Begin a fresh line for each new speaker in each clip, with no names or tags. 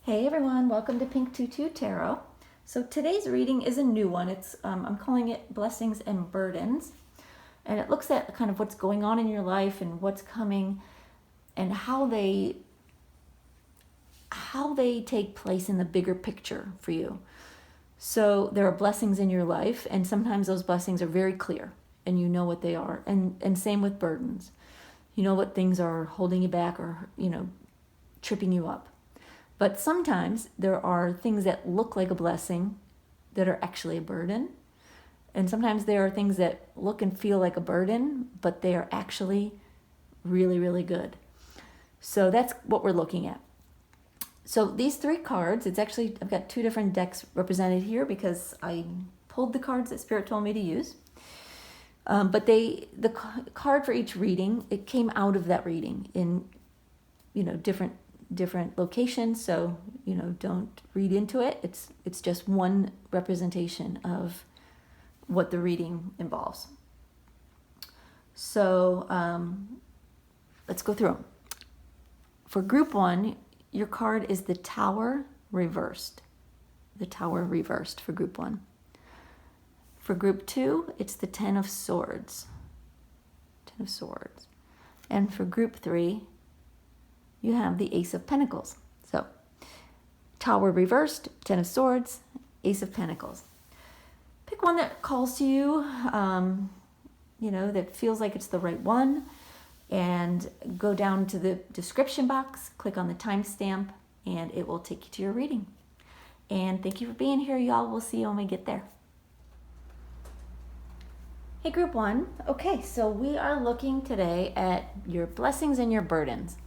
Hey everyone, welcome to Pink Tutu Tarot. So today's reading is a new one. I'm calling it Blessings and Burdens. And it looks at kind of what's going on in your life and what's coming and how they take place in the bigger picture for you. So there are blessings in your life, and sometimes those blessings are very clear and you know what they are. And same with burdens. You know what things are holding you back or, tripping you up. But sometimes there are things that look like a blessing that are actually a burden. And sometimes there are things that look and feel like a burden, but they are actually really, really good. So that's what we're looking at. So these three cards, I've got two different decks represented here because I pulled the cards that Spirit told me to use. But the card for each reading, it came out of that reading in, different locations, so don't read into it. It's just one representation of what the reading involves. So let's go through them. For group one, your card is the Tower reversed. The Tower reversed for group one. For group two, it's the Ten of Swords. Ten of Swords. And for group three, you have the Ace of Pentacles. So, Tower reversed, Ten of Swords, Ace of Pentacles. Pick one that calls to you, that feels like it's the right one, and go down to the description box, click on the timestamp, and it will take you to your reading. And thank you for being here, y'all. We'll see you when we get there. Hey, group one. Okay, so we are looking today at your blessings and your burdens.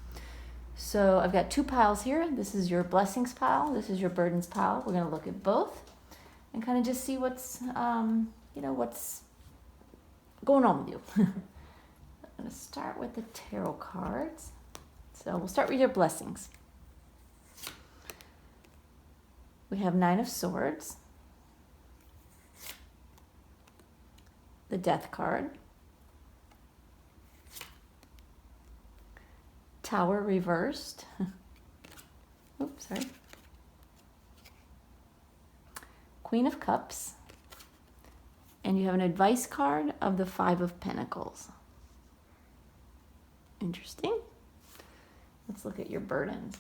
So I've got two piles here. This is your blessings pile. This is your burdens pile. We're going to look at both and kind of just see what's going on with you. I'm going to start with the tarot cards. So we'll start with your blessings. We have Nine of Swords, the Death card, Tower reversed. Oops, sorry. Queen of Cups. And you have an advice card of the Five of Pentacles. Interesting. Let's look at your burdens.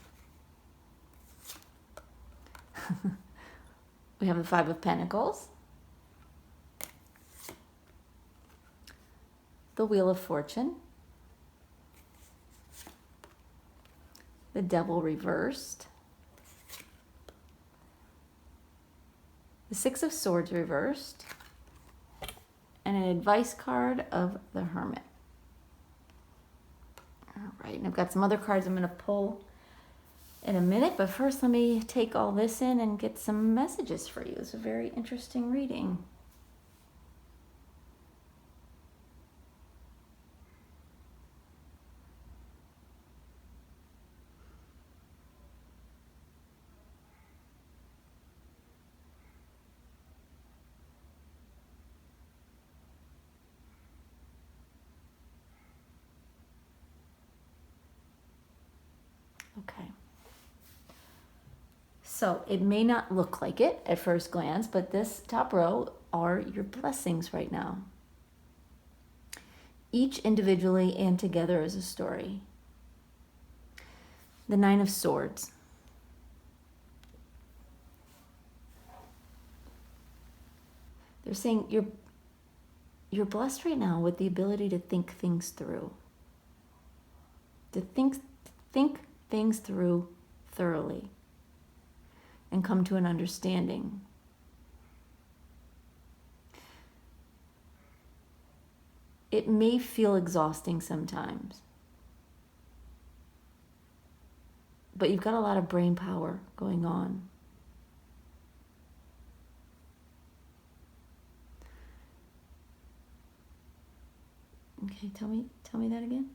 We have the Five of Pentacles, the Wheel of Fortune, the Devil reversed, the Six of Swords reversed, and an advice card of the Hermit. All right, and I've got some other cards I'm going to pull in a minute, but first let me take all this in and get some messages for you. It's a very interesting reading. Okay. So it may not look like it at first glance, but this top row are your blessings right now. Each individually and together as a story. The Nine of Swords. They're saying you're blessed right now with the ability to think things through. To think things through thoroughly and come to an understanding. It may feel exhausting sometimes, but you've got a lot of brain power going on. Okay, tell me that again.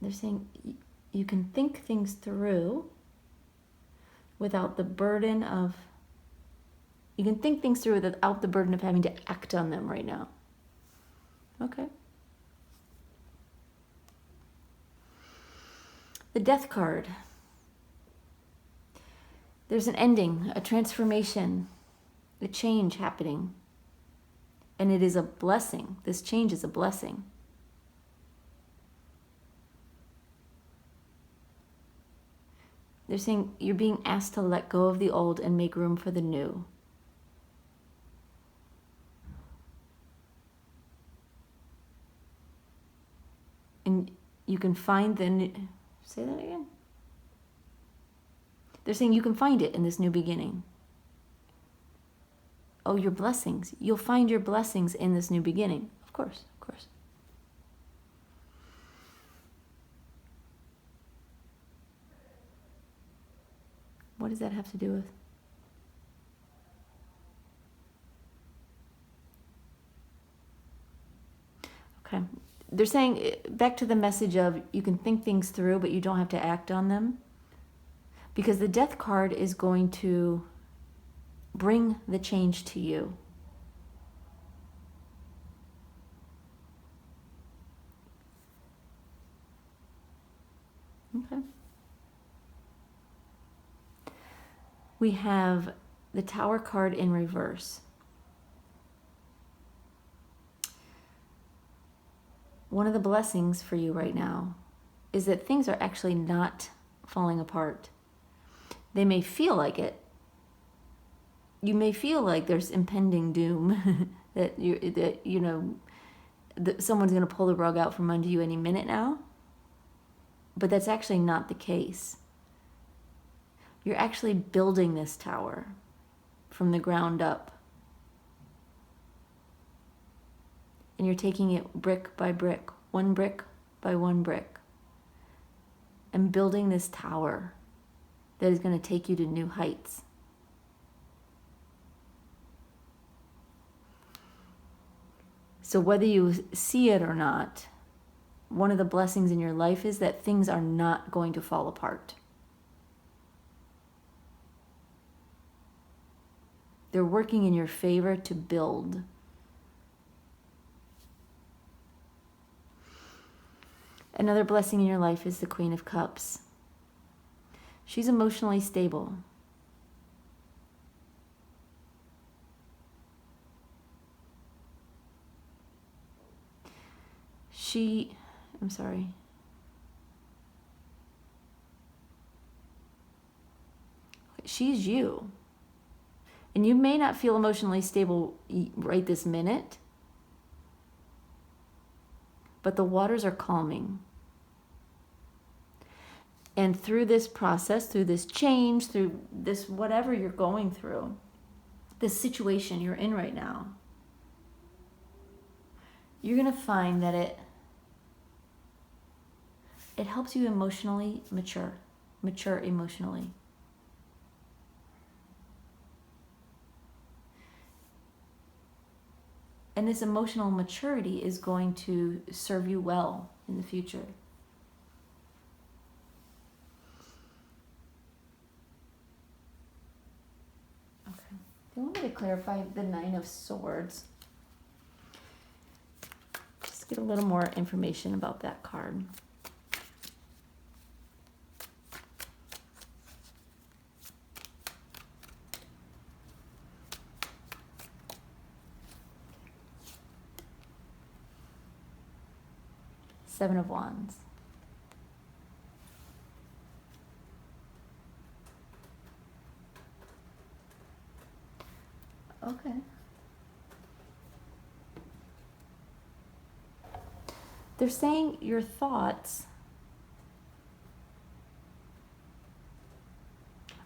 They're saying you can think things through, without the burden of, you can think things through without the burden of having to act on them right now. Okay. The Death card. There's an ending, a transformation, a change happening. And it is a blessing. This change is a blessing. They're saying you're being asked to let go of the old and make room for the new. And you can find the new, say that again. They're saying you can find it in this new beginning. Oh, your blessings. You'll find your blessings in this new beginning. Of course, of course. What does that have to do with? Okay. They're saying, back to the message of you can think things through, but you don't have to act on them. Because the Death card is going to bring the change to you. Okay. We have the Tower card in reverse. One of the blessings for you right now is that things are actually not falling apart. They may feel like it. You may feel like there's impending doom, that someone's going to pull the rug out from under you any minute now. But that's actually not the case. You're actually building this tower from the ground up. And you're taking it brick by brick, one brick by one brick, and building this tower that is going to take you to new heights. So whether you see it or not, one of the blessings in your life is that things are not going to fall apart. They're working in your favor to build. Another blessing in your life is the Queen of Cups. She's emotionally stable. She's you. And you may not feel emotionally stable right this minute, but the waters are calming. And through this process, through this change, through this whatever you're going through, this situation you're in right now, you're going to find that it helps you emotionally mature emotionally. And this emotional maturity is going to serve you well in the future. Okay. Do you want me to clarify the Nine of Swords? Just get a little more information about that card. Seven of Wands. Okay. They're saying your thoughts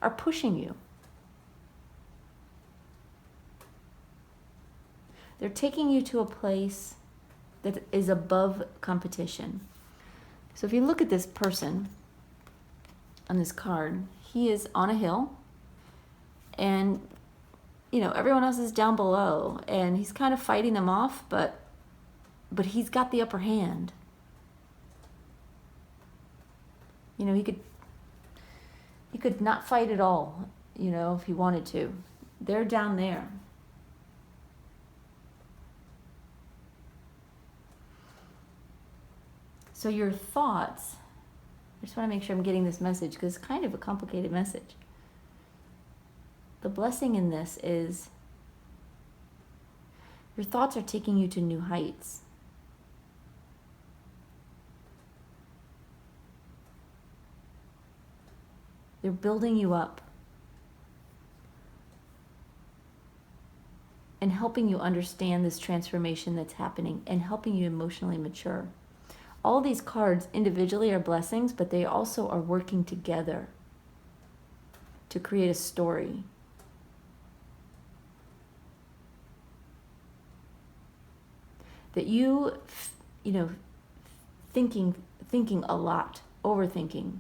are pushing you. They're taking you to a place that is above competition. So if you look at this person on this card, he is on a hill, and everyone else is down below, and he's kind of fighting them off, but he's got the upper hand. He could not fight at all, if he wanted to. They're down there. So your thoughts, I just want to make sure I'm getting this message because it's kind of a complicated message. The blessing in this is your thoughts are taking you to new heights. They're building you up and helping you understand this transformation that's happening and helping you emotionally mature. All these cards individually are blessings, but they also are working together to create a story. That thinking a lot, overthinking,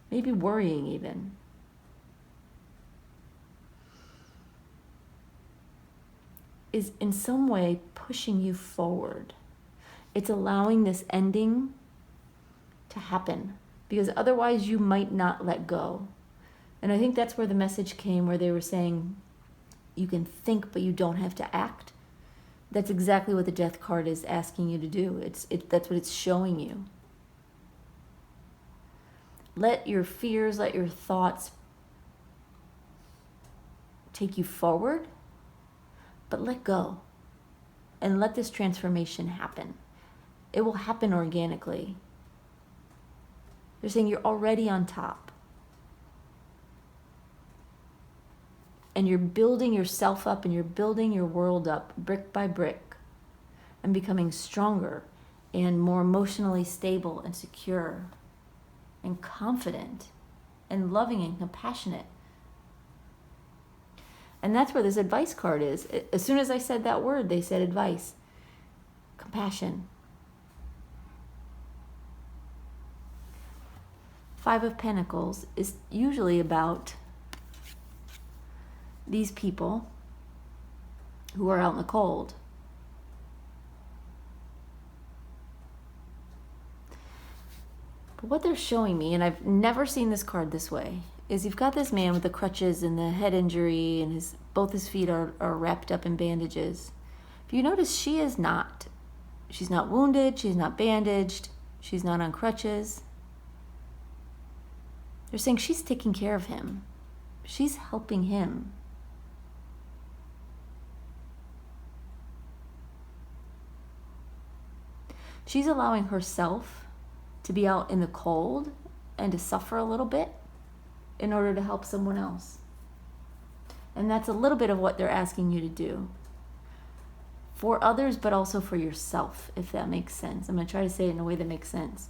maybe worrying even. Is in some way pushing you forward. It's allowing this ending to happen because otherwise you might not let go. And I think that's where the message came, where they were saying you can think but you don't have to act. That's exactly what the death card is asking you to do. That's what it's showing you. Let your fears, let your thoughts take you forward, but let go and let this transformation happen. It will happen organically. They're saying you're already on top. And you're building yourself up and you're building your world up brick by brick and becoming stronger and more emotionally stable and secure and confident and loving and compassionate. And that's where this advice card is. As soon as I said that word, they said advice, compassion. 5 of Pentacles is usually about these people who are out in the cold. But what they're showing me, and I've never seen this card this way, is you've got this man with the crutches and the head injury and both his feet are wrapped up in bandages. If you notice, she's not wounded, she's not bandaged, she's not on crutches. They're saying she's taking care of him. She's helping him. She's allowing herself to be out in the cold and to suffer a little bit in order to help someone else. And that's a little bit of what they're asking you to do. For others, but also for yourself, if that makes sense. I'm going to try to say it in a way that makes sense.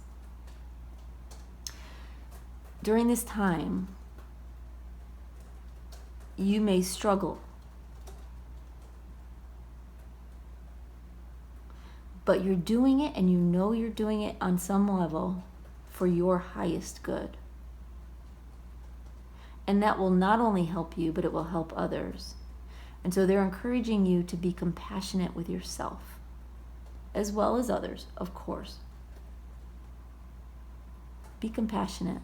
During this time, you may struggle. But you're doing it, and you know you're doing it on some level for your highest good. And that will not only help you, but it will help others. And so they're encouraging you to be compassionate with yourself, as well as others, of course. Be compassionate.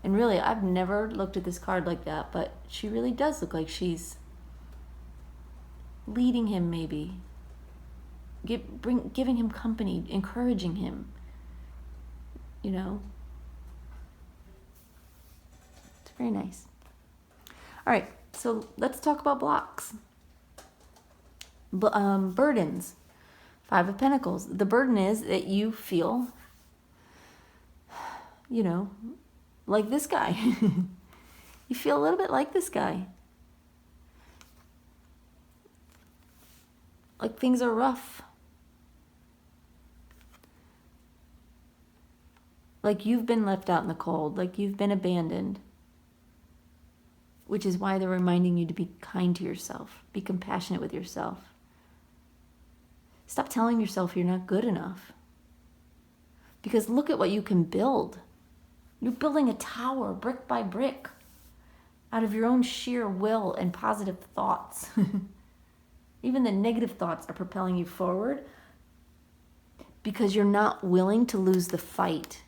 And really, I've never looked at this card like that, but she really does look like she's leading him, maybe. Giving him company, encouraging him. It's very nice. All right, so let's talk about blocks. Burdens. 5 of Pentacles. The burden is that you feel, like this guy. You feel a little bit like this guy. Like things are rough. Like you've been left out in the cold, like you've been abandoned. Which is why they're reminding you to be kind to yourself, be compassionate with yourself. Stop telling yourself you're not good enough. Because look at what you can build. You're building a tower brick by brick out of your own sheer will and positive thoughts. Even the negative thoughts are propelling you forward because you're not willing to lose the fight.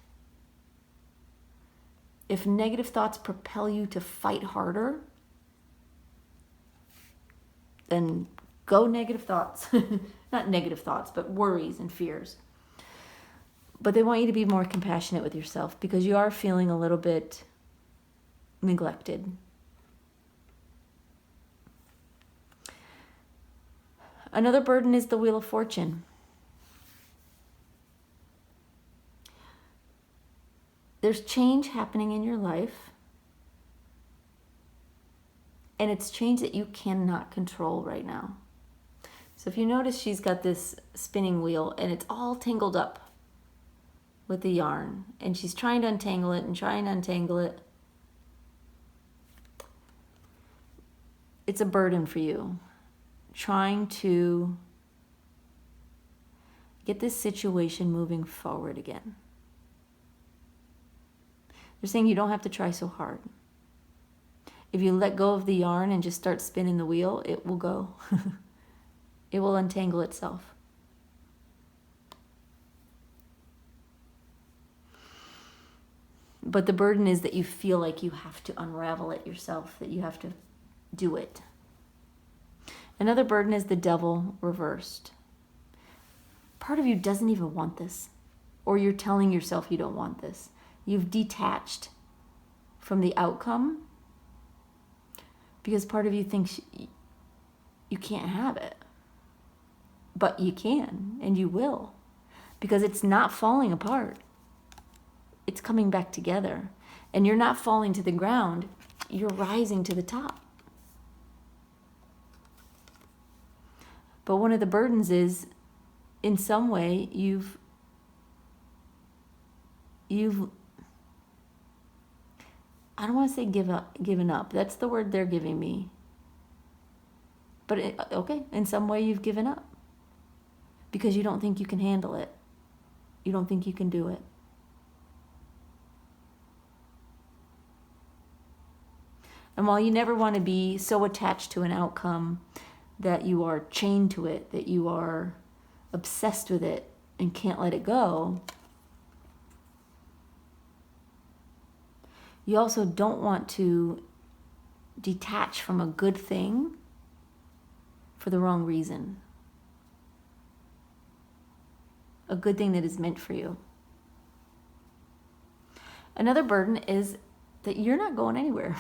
If negative thoughts propel you to fight harder, then go negative thoughts. Not negative thoughts, but worries and fears. But they want you to be more compassionate with yourself because you are feeling a little bit neglected. Another burden is the Wheel of Fortune. There's change happening in your life, and it's change that you cannot control right now. So if you notice, she's got this spinning wheel, and it's all tangled up with the yarn, and she's trying to untangle it and trying to untangle it. It's a burden for you, trying to get this situation moving forward again. They're saying you don't have to try so hard. If you let go of the yarn and just start spinning the wheel, it will go. It will untangle itself. But the burden is that you feel like you have to unravel it yourself, that you have to do it. Another burden is the Devil reversed. Part of you doesn't even want this, or you're telling yourself you don't want this. You've detached from the outcome because part of you thinks you can't have it. But you can, and you will, because it's not falling apart. It's coming back together. And you're not falling to the ground, you're rising to the top. But one of the burdens is, in some way, you've I don't want to say given up. That's the word they're giving me. But okay, in some way you've given up. Because you don't think you can handle it. You don't think you can do it. And while you never want to be so attached to an outcome that you are chained to it, that you are obsessed with it and can't let it go, you also don't want to detach from a good thing for the wrong reason. A good thing that is meant for you. Another burden is that you're not going anywhere.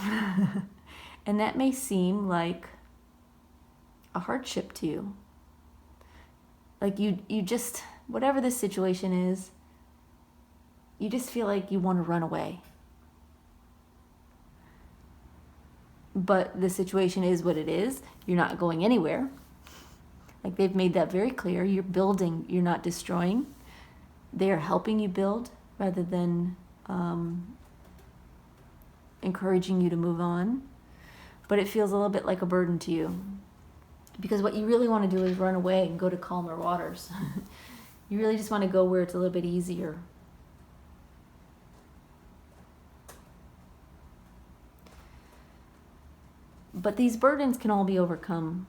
And that may seem like a hardship to you. Like you just, whatever the situation is, you just feel like you want to run away. But the situation is what it is. You're not going anywhere. Like they've made that very clear. You're building, you're not destroying. They are helping you build rather than encouraging you to move on. But it feels a little bit like a burden to you. Because what you really want to do is run away and go to calmer waters. You really just want to go where it's a little bit easier. But these burdens can all be overcome.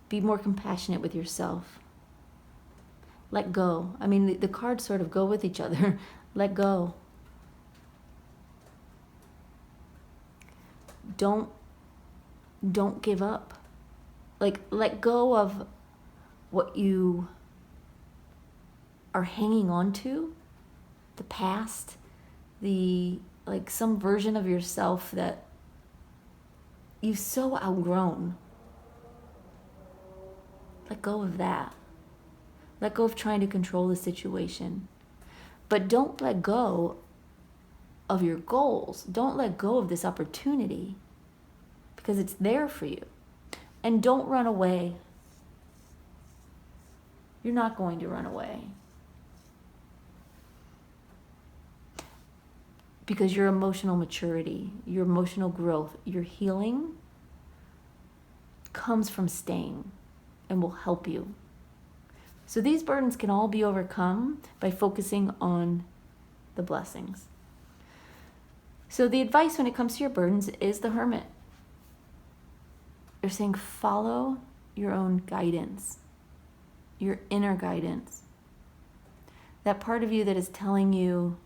Be more compassionate with yourself. Let go. I mean, the cards sort of go with each other. Let go. Don't give up. Like, let go of what you are hanging on to, the past, like some version of yourself that you've so outgrown. Let go of that. Let go of trying to control the situation. But don't let go of your goals. Don't let go of this opportunity because it's there for you. And don't run away. You're not going to run away. Because your emotional maturity, your emotional growth, your healing comes from staying and will help you. So these burdens can all be overcome by focusing on the blessings. So the advice when it comes to your burdens is the Hermit. They're saying follow your own guidance, your inner guidance. That part of you that is telling you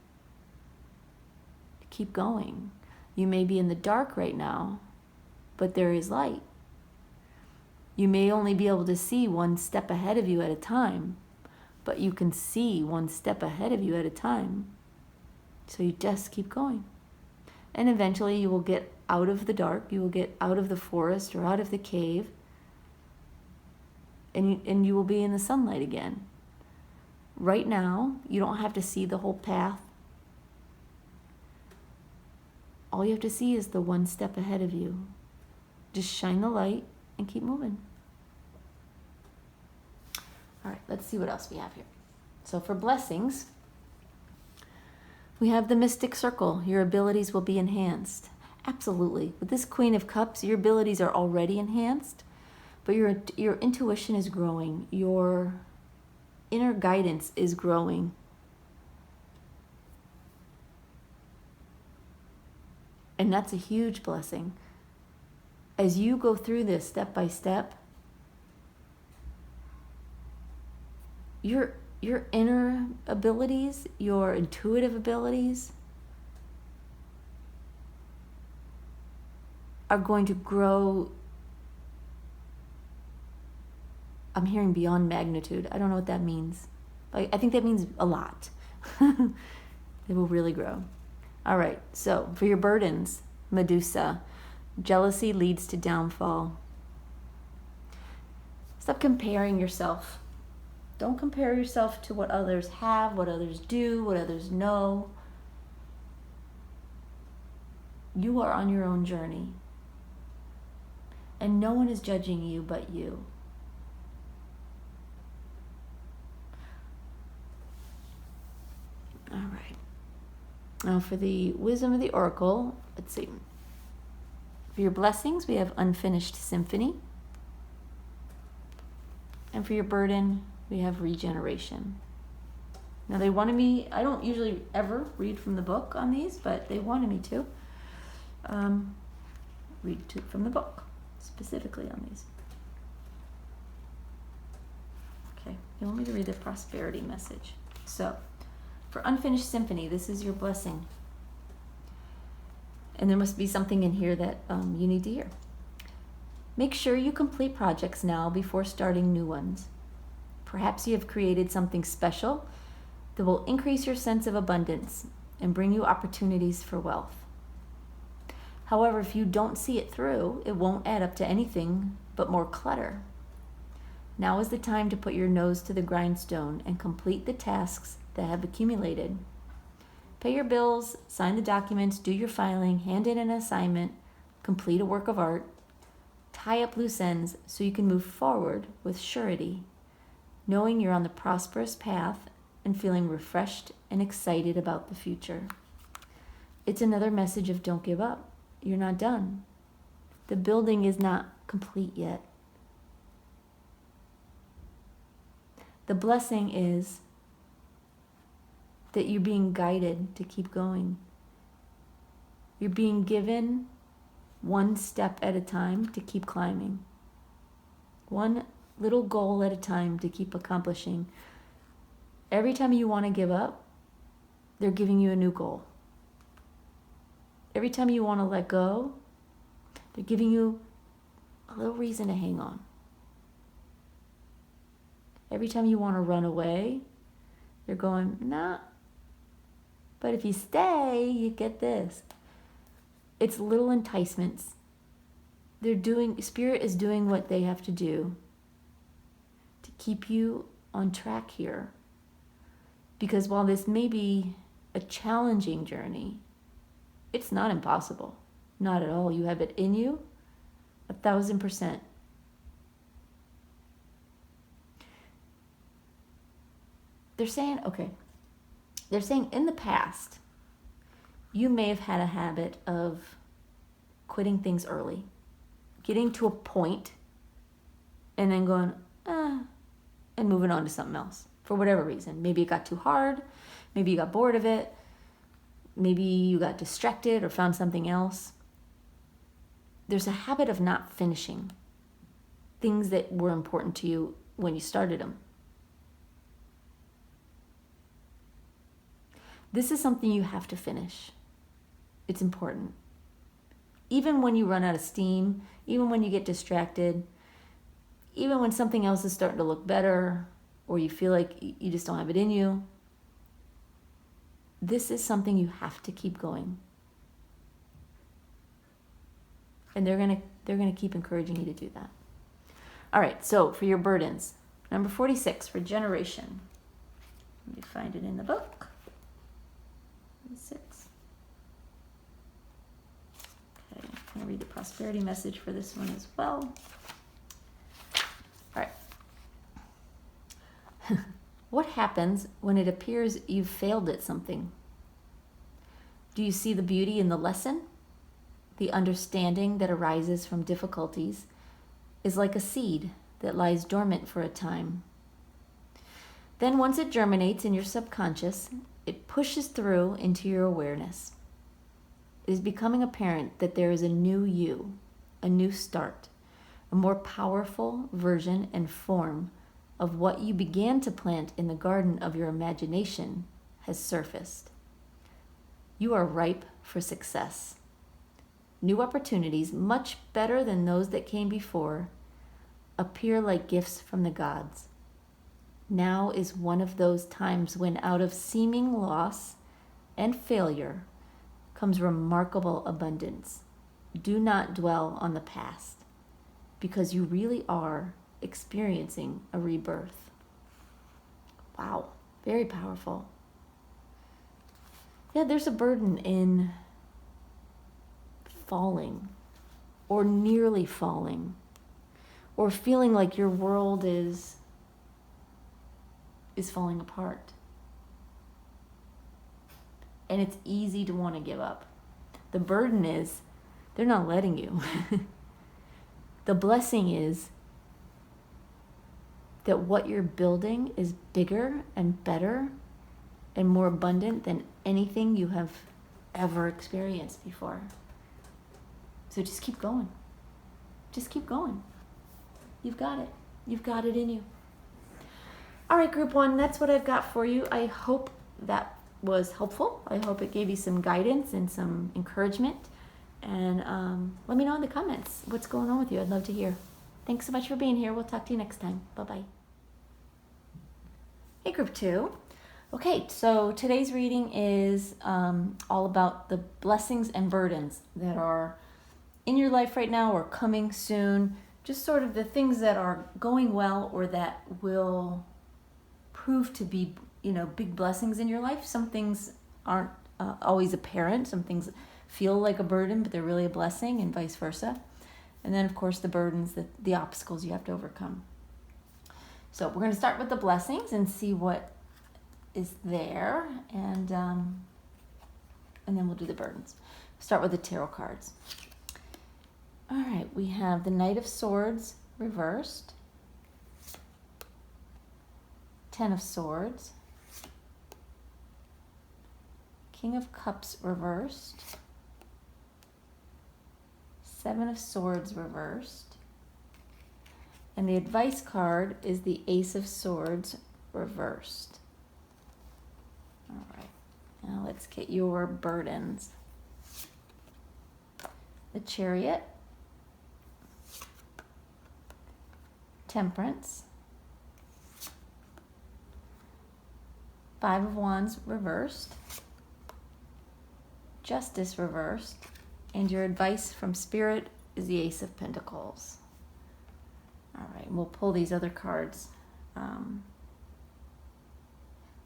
Keep going. You may be in the dark right now, but there is light. You may only be able to see one step ahead of you at a time, but you can see one step ahead of you at a time. So you just keep going. And eventually you will get out of the dark, you will get out of the forest or out of the cave, and you will be in the sunlight again. Right now, you don't have to see the whole path. All you have to see is the one step ahead of you. Just shine the light and keep moving. All right, let's see what else we have here. So for blessings, we have the mystic circle. Your abilities will be enhanced. Absolutely. With this Queen of Cups, your abilities are already enhanced, but your intuition is growing. Your inner guidance is growing. And that's a huge blessing. As you go through this step by step, your inner abilities, your intuitive abilities are going to grow. I'm hearing beyond magnitude. I don't know what that means. I think that means a lot. They will really grow. All right, so for your burdens, Medusa, jealousy leads to downfall. Stop comparing yourself. Don't compare yourself to what others have, what others do, what others know. You are on your own journey. And no one is judging you but you. All right. Now for the wisdom of the oracle, let's see. For your blessings, we have unfinished symphony. And for your burden, we have regeneration. Now they wanted me, I don't usually ever read from the book on these, but they wanted me to read from the book, specifically on these. Okay, they want me to read the prosperity message. So, for unfinished symphony, this is your blessing. And there must be something in here that you need to hear. Make sure you complete projects now before starting new ones. Perhaps you have created something special that will increase your sense of abundance and bring you opportunities for wealth. However, if you don't see it through, it won't add up to anything but more clutter. Now is the time to put your nose to the grindstone and complete the tasks that have accumulated. Pay your bills, sign the documents, do your filing, hand in an assignment, complete a work of art, tie up loose ends so you can move forward with surety, knowing you're on the prosperous path and feeling refreshed and excited about the future. It's another message of don't give up. You're not done. The building is not complete yet. The blessing is that you're being guided to keep going. You're being given one step at a time to keep climbing. One little goal at a time to keep accomplishing. Every time you want to give up, they're giving you a new goal. Every time you want to let go, they're giving you a little reason to hang on. Every time you want to run away, they're going, nah. But if you stay, you get this. It's little enticements. Spirit is doing what they have to do to keep you on track here. Because while this may be a challenging journey, it's not impossible. Not at all. You have it in you, 1,000%. They're saying in the past, you may have had a habit of quitting things early, getting to a point, and then going, and moving on to something else for whatever reason. Maybe it got too hard. Maybe you got bored of it. Maybe you got distracted or found something else. There's a habit of not finishing things that were important to you when you started them. This is something you have to finish. It's important. Even when you run out of steam, even when you get distracted, even when something else is starting to look better, or you feel like you just don't have it in you, this is something you have to keep going. And they're gonna keep encouraging you to do that. All right, so for your burdens, number 46, regeneration. Let me find it in the book. 46. Okay, I'm gonna read the prosperity message for this one as well. All right. What happens when it appears you've failed at something? Do you see the beauty in the lesson? The understanding that arises from difficulties is like a seed that lies dormant for a time. Then once it germinates in your subconscious, it pushes through into your awareness. It is becoming apparent that there is a new you, a new start, a more powerful version and form of what you began to plant in the garden of your imagination has surfaced. You are ripe for success. New opportunities, much better than those that came before, appear like gifts from the gods. Now is one of those times when out of seeming loss and failure comes remarkable abundance. Do not dwell on the past, because you really are experiencing a rebirth. Wow, very powerful. Yeah, there's a burden in falling, or nearly falling, or feeling like your world is falling apart. And it's easy to want to give up. The burden is they're not letting you. The blessing is that what you're building is bigger and better and more abundant than anything you have ever experienced before. So just keep going. Just keep going. You've got it. You've got it in you. All right, group one, that's what I've got for you. I hope that was helpful. I hope it gave you some guidance and some encouragement. And let me know in the comments what's going on with you. I'd love to hear. Thanks so much for being here. We'll talk to you next time. Bye-bye. Hey, group two. Okay, so today's reading is all about the blessings and burdens that are in your life right now or coming soon. Just sort of the things that are going well or that will prove to be, big blessings in your life. Some things aren't always apparent. Some things feel like a burden, but they're really a blessing, and vice versa. And then, of course, the burdens, the obstacles you have to overcome. So we're going to start with the blessings and see what is there, and then we'll do the burdens. Start with the tarot cards. All right, we have the Knight of Swords reversed, Ten of Swords, King of Cups reversed, Seven of Swords reversed, and the advice card is the Ace of Swords reversed. All right, now let's get your burdens. The Chariot, Temperance, Five of Wands reversed, Justice reversed, and your advice from Spirit is the Ace of Pentacles. All right, we'll pull these other cards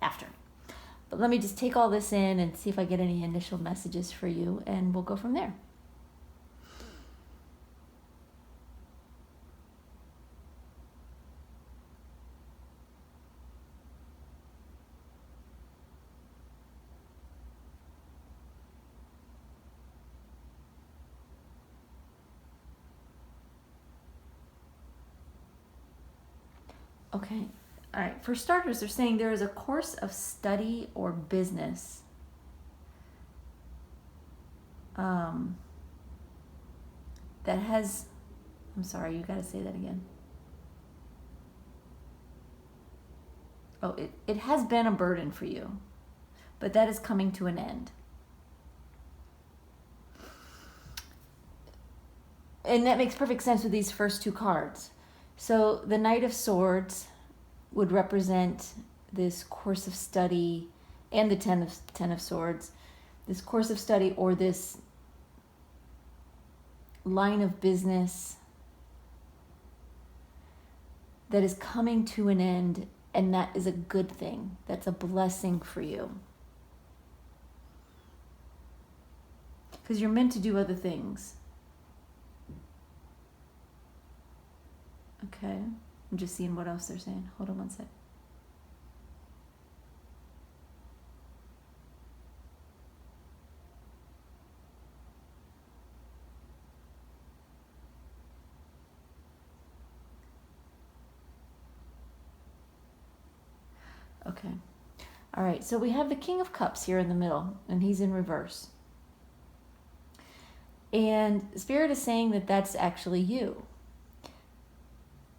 after. But let me just take all this in and see if I get any initial messages for you, and we'll go from there. Okay, all right. For starters, they're saying there is a course of study or business that has, I'm sorry, you got to say that again. Oh, it has been a burden for you, but that is coming to an end. And that makes perfect sense with these first two cards. So the Knight of Swords would represent this course of study, and the Ten of Swords, this course of study or this line of business that is coming to an end, and that is a good thing. That's a blessing for you. Because you're meant to do other things. Okay, I'm just seeing what else they're saying. Hold on one sec. Okay. All right, so we have the King of Cups here in the middle, and he's in reverse. And Spirit is saying that that's actually you.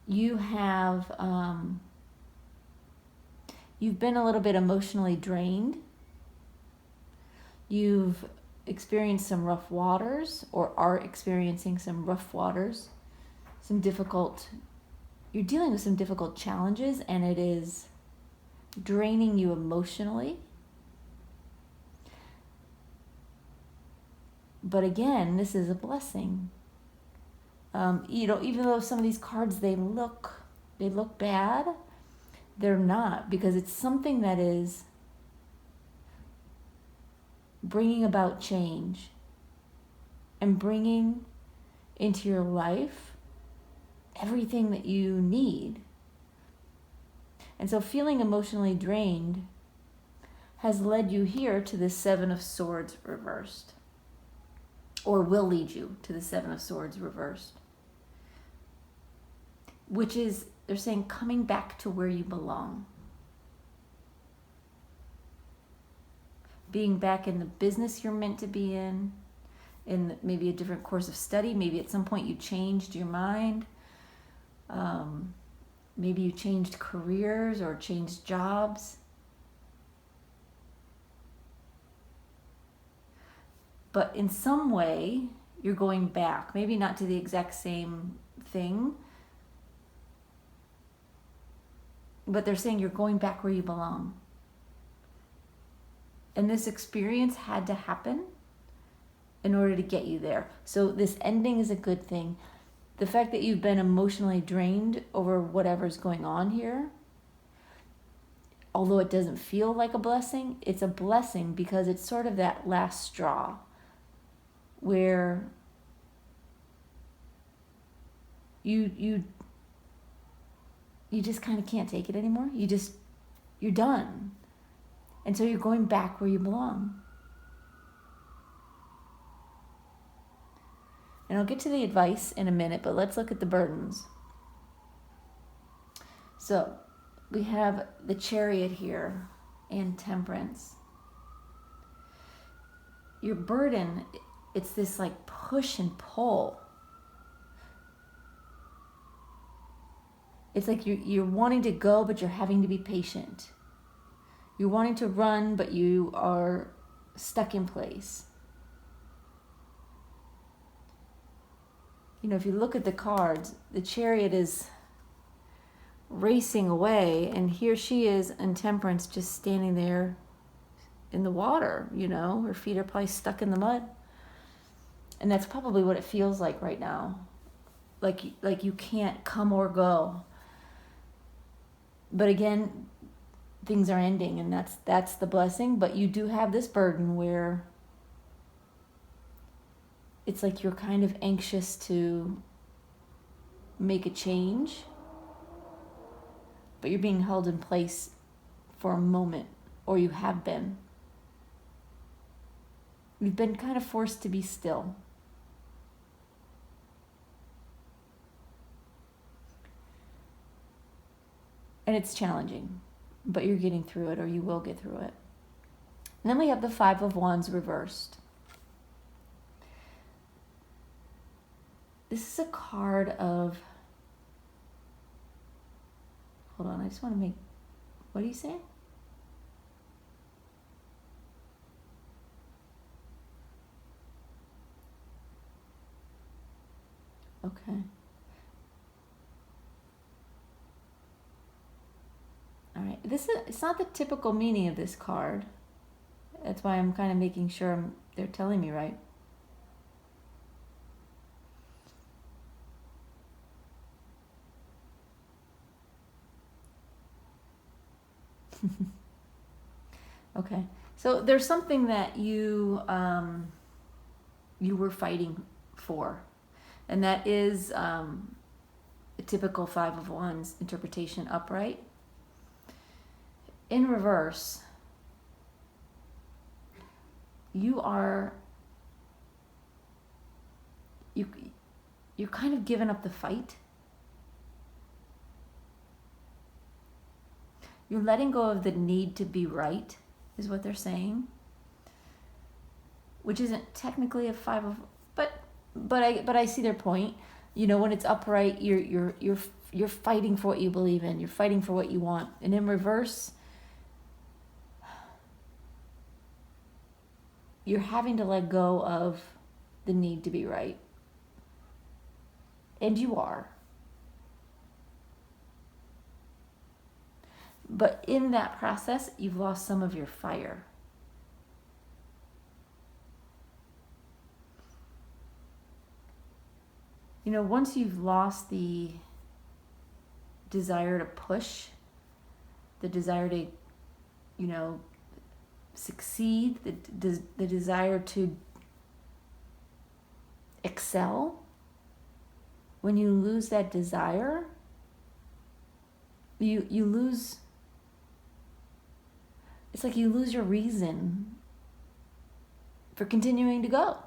You have, you've been a little bit emotionally drained. You've experienced some rough waters, or are experiencing some rough waters, you're dealing with some difficult challenges, and it is draining you emotionally. But again, this is a blessing. Even though some of these cards, they look bad, they're not, because it's something that is bringing about change and bringing into your life everything that you need. And so feeling emotionally drained has led you here to the Seven of Swords reversed, or will lead you to the Seven of Swords reversed, which is, they're saying, coming back to where you belong. Being back in the business you're meant to be in maybe a different course of study. Maybe at some point you changed your mind. Maybe you changed careers or changed jobs. But in some way, you're going back. Maybe not to the exact same thing, but they're saying you're going back where you belong. And this experience had to happen in order to get you there. So this ending is a good thing. The fact that you've been emotionally drained over whatever's going on here, although it doesn't feel like a blessing, it's a blessing because it's sort of that last straw where you just kind of can't take it anymore. You're done. And so you're going back where you belong. And I'll get to the advice in a minute, but let's look at the burdens. So we have the Chariot here and Temperance. Your burden, it's this like push and pull. It's like you're wanting to go, but you're having to be patient. You're wanting to run, but you are stuck in place. If you look at the cards, the Chariot is racing away, and here she is in Temperance just standing there in the water, her feet are probably stuck in the mud. And that's probably what it feels like right now. Like you can't come or go. But again, things are ending, and that's the blessing. But you do have this burden where it's like you're kind of anxious to make a change, but you're being held in place for a moment, or you have been. You've been kind of forced to be still. And it's challenging, but you're getting through it, or you will get through it. And then we have the Five of Wands reversed. This is a card of, hold on, I just want to make, what are you saying? Okay. All right. It's not the typical meaning of this card. That's why I'm kind of making sure they're telling me right. Okay. So there's something that you were fighting for, and that is a typical Five of Wands interpretation upright. In reverse, you're kind of giving up the fight. You're letting go of the need to be right, is what they're saying. Which isn't technically a five of, but I see their point. You know, when it's upright, you're fighting for what you believe in. You're fighting for what you want. And in reverse, you're having to let go of the need to be right. And you are. But in that process, you've lost some of your fire. You know, once you've lost the desire to push, the desire to, you know, succeed, the desire to excel, when you lose that desire, you lose, it's like you lose your reason for continuing to go.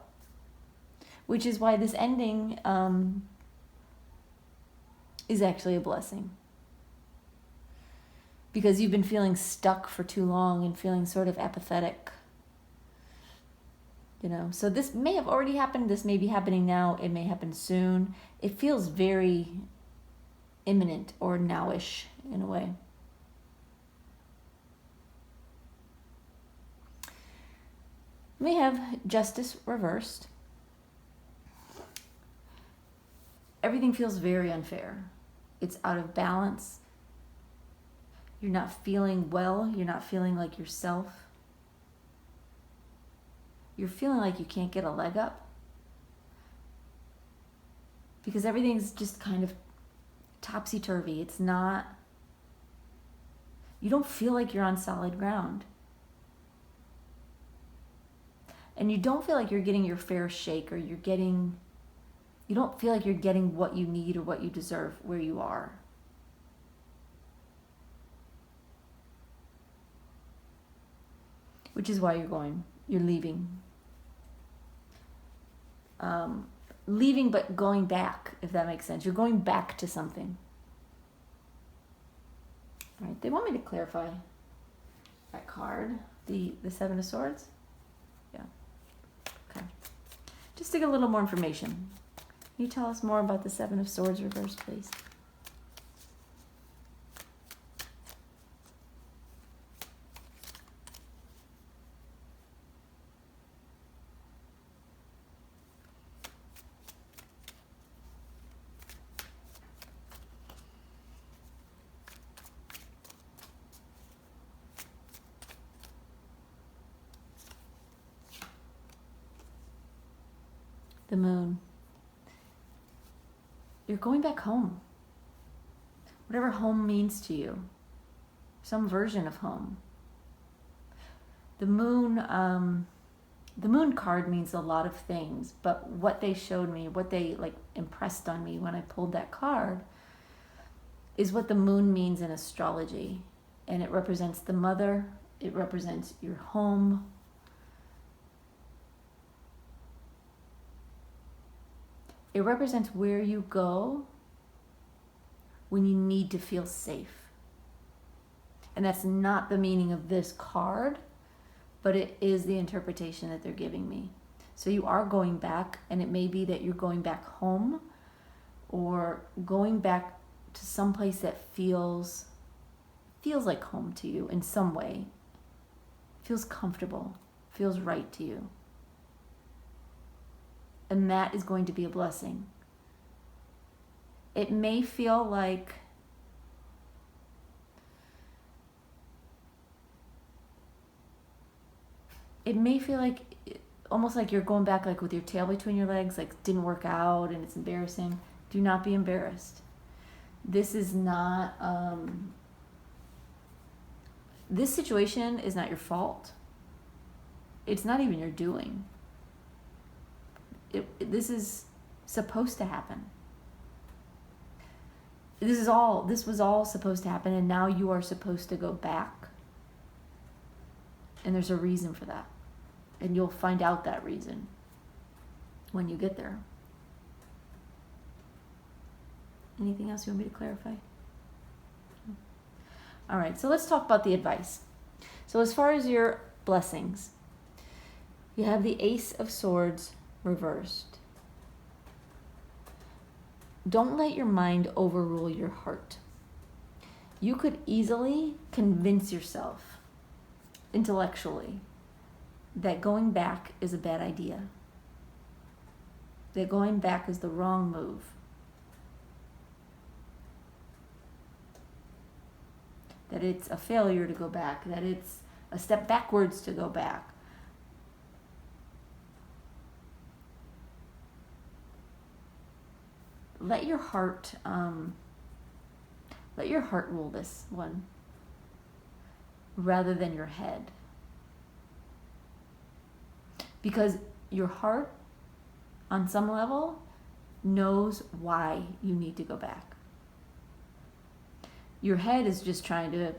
Which is why this ending is actually a blessing. Because you've been feeling stuck for too long and feeling sort of apathetic. You know, so this may have already happened. This may be happening now. It may happen soon. It feels very imminent or nowish in a way. We have Justice reversed. Everything feels very unfair. It's out of balance. You're not feeling well. You're not feeling like yourself. You're feeling like you can't get a leg up. Because everything's just kind of topsy-turvy. It's not, you don't feel like you're on solid ground. And you don't feel like you're getting your fair shake, or you don't feel like you're getting what you need or what you deserve where you are. Which is why you're leaving. Leaving but going back, if that makes sense. You're going back to something. All right, they want me to clarify that card, the Seven of Swords. Yeah. Okay. Just to get a little more information. Can you tell us more about the Seven of Swords reverse, please? The Moon. You're going back home. Whatever home means to you. Some version of home. The Moon card means a lot of things, but what they showed me, what they impressed on me when I pulled that card, is what the moon means in astrology. And it represents the mother, it represents your home. It represents where you go when you need to feel safe. And that's not the meaning of this card, but it is the interpretation that they're giving me. So you are going back, and it may be that you're going back home or going back to some place that feels like home to you in some way. Feels comfortable, feels right to you. And that is going to be a blessing. It may feel like almost like you're going back like with your tail between your legs, like didn't work out and it's embarrassing. Do not be embarrassed. This is not, this situation is not your fault. It's not even your doing. This is supposed to happen. This was all supposed to happen, and now you are supposed to go back. And there's a reason for that. And you'll find out that reason when you get there. Anything else you want me to clarify? All right, so let's talk about the advice. So as far as your blessings, you have the Ace of Swords reversed. Don't let your mind overrule your heart. You could easily convince yourself intellectually that going back is a bad idea, that going back is the wrong move. That it's a failure to go back, that it's a step backwards to go back. Let your heart rule this one rather than your head. Because your heart, on some level, knows why you need to go back. Your head is just trying to,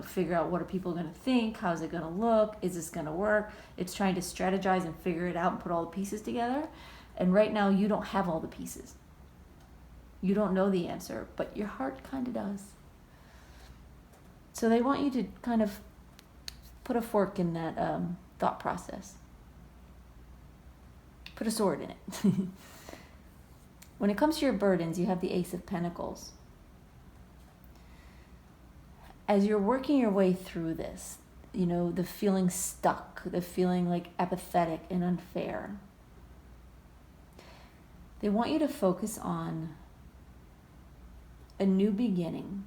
figure out what are people going to think, how's it going to look, is this going to work? It's trying to strategize and figure it out and put all the pieces together. And right now you don't have all the pieces. You don't know the answer, but your heart kind of does. So they want you to kind of put a fork in that thought process. Put a sword in it. When it comes to your burdens, you have the Ace of Pentacles. As you're working your way through this, the feeling stuck, the feeling like apathetic and unfair, they want you to focus on a new beginning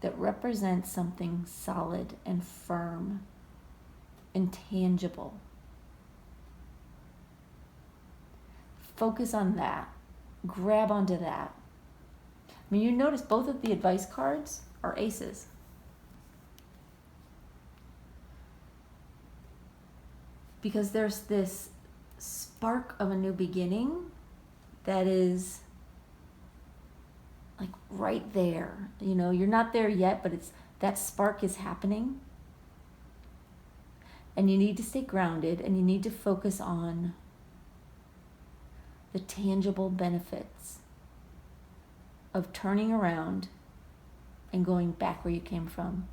that represents something solid and firm and tangible. Focus on that. Grab onto that. I mean, you notice both of the advice cards are aces. Because there's this spark of a new beginning that is like right there. You're not there yet, but that spark is happening. And you need to stay grounded, and you need to focus on the tangible benefits of turning around and going back where you came from.